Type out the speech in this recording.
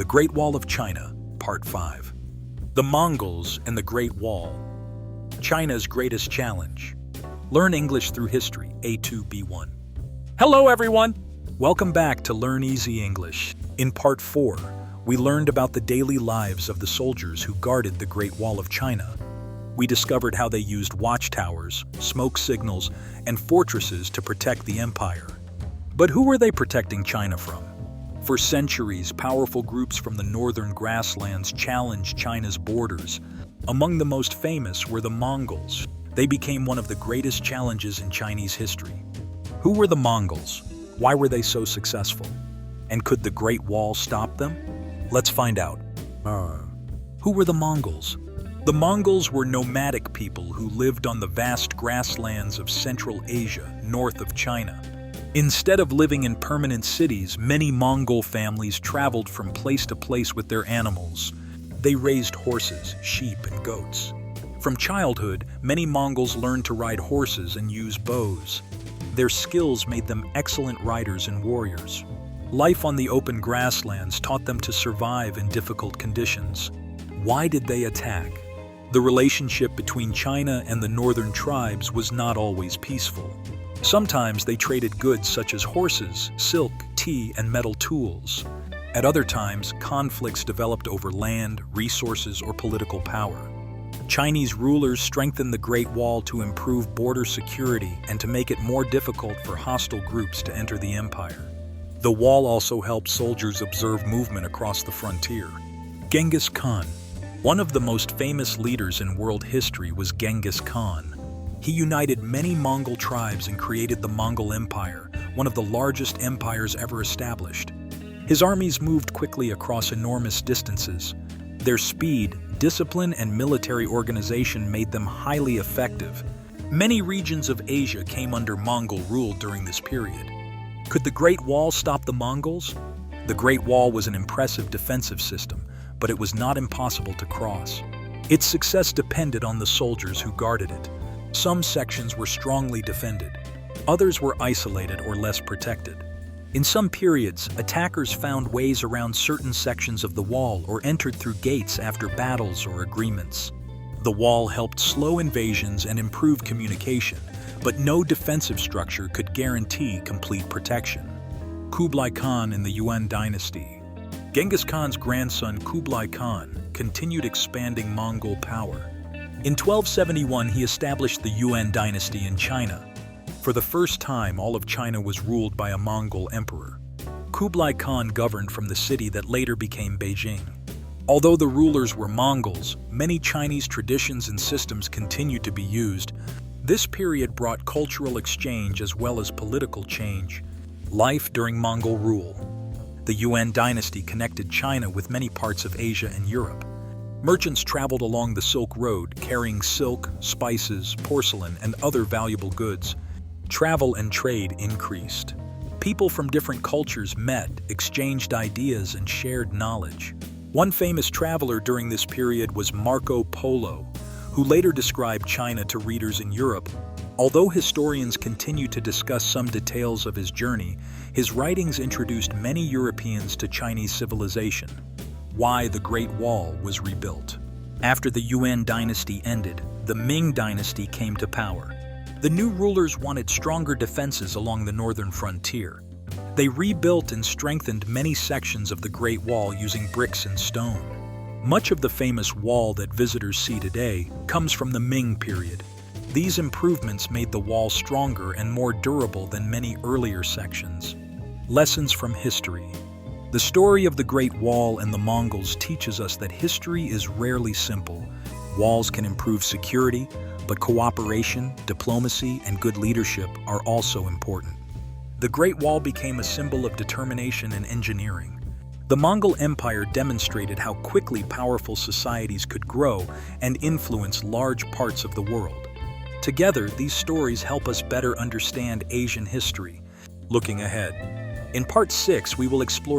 The Great Wall of China, Part 5. The Mongols and the Great Wall. China's greatest challenge. Learn English through history, A2B1. Hello everyone! Welcome back to Learn Easy English. In Part 4, we learned about the daily lives of the soldiers who guarded the Great Wall of China. We discovered how they used watchtowers, smoke signals, and fortresses to protect the empire. But who were they protecting China from? For centuries, powerful groups from the northern grasslands challenged China's borders. Among the most famous were the Mongols. They became one of the greatest challenges in Chinese history. Who were the Mongols? Why were they so successful? And could the Great Wall stop them? Let's find out. Who were the Mongols? The Mongols were nomadic people who lived on the vast grasslands of Central Asia, north of China. Instead of living in permanent cities, many Mongol families traveled from place to place with their animals. They raised horses, sheep, and goats. From childhood, many Mongols learned to ride horses and use bows. Their skills made them excellent riders and warriors. Life on the open grasslands taught them to survive in difficult conditions. Why did they attack? The relationship between China and the northern tribes was not always peaceful. Sometimes they traded goods such as horses, silk, tea, and metal tools. At other times, conflicts developed over land, resources, or political power. Chinese rulers strengthened the Great Wall to improve border security and to make it more difficult for hostile groups to enter the empire. The wall also helped soldiers observe movement across the frontier. Genghis Khan. One of the most famous leaders in world history was Genghis Khan. He united many Mongol tribes and created the Mongol Empire, one of the largest empires ever established. His armies moved quickly across enormous distances. Their speed, discipline, and military organization made them highly effective. Many regions of Asia came under Mongol rule during this period. Could the Great Wall stop the Mongols? The Great Wall was an impressive defensive system, but it was not impossible to cross. Its success depended on the soldiers who guarded it. Some sections were strongly defended. Others were isolated or less protected. In some periods, attackers found ways around certain sections of the wall or entered through gates after battles or agreements. The wall helped slow invasions and improve communication, but no defensive structure could guarantee complete protection. Kublai Khan in the Yuan Dynasty. Genghis Khan's grandson Kublai Khan continued expanding Mongol power. In 1271, he established the Yuan Dynasty in China. For the first time, all of China was ruled by a Mongol emperor. Kublai Khan governed from the city that later became Beijing. Although the rulers were Mongols, many Chinese traditions and systems continued to be used. This period brought cultural exchange as well as political change. Life during Mongol rule. The Yuan Dynasty connected China with many parts of Asia and Europe. Merchants traveled along the Silk Road, carrying silk, spices, porcelain, and other valuable goods. Travel and trade increased. People from different cultures met, exchanged ideas, and shared knowledge. One famous traveler during this period was Marco Polo, who later described China to readers in Europe. Although historians continue to discuss some details of his journey, his writings introduced many Europeans to Chinese civilization. Why the Great Wall was rebuilt. After the Yuan Dynasty ended, the Ming Dynasty came to power. The new rulers wanted stronger defenses along the northern frontier. They rebuilt and strengthened many sections of the Great Wall using bricks and stone. Much of the famous wall that visitors see today comes from the Ming period. These improvements made the wall stronger and more durable than many earlier sections. Lessons from history. The story of the Great Wall and the Mongols teaches us that history is rarely simple. Walls can improve security, but cooperation, diplomacy, and good leadership are also important. The Great Wall became a symbol of determination and engineering. The Mongol Empire demonstrated how quickly powerful societies could grow and influence large parts of the world. Together, these stories help us better understand Asian history. Looking ahead. In Part 6, we will explore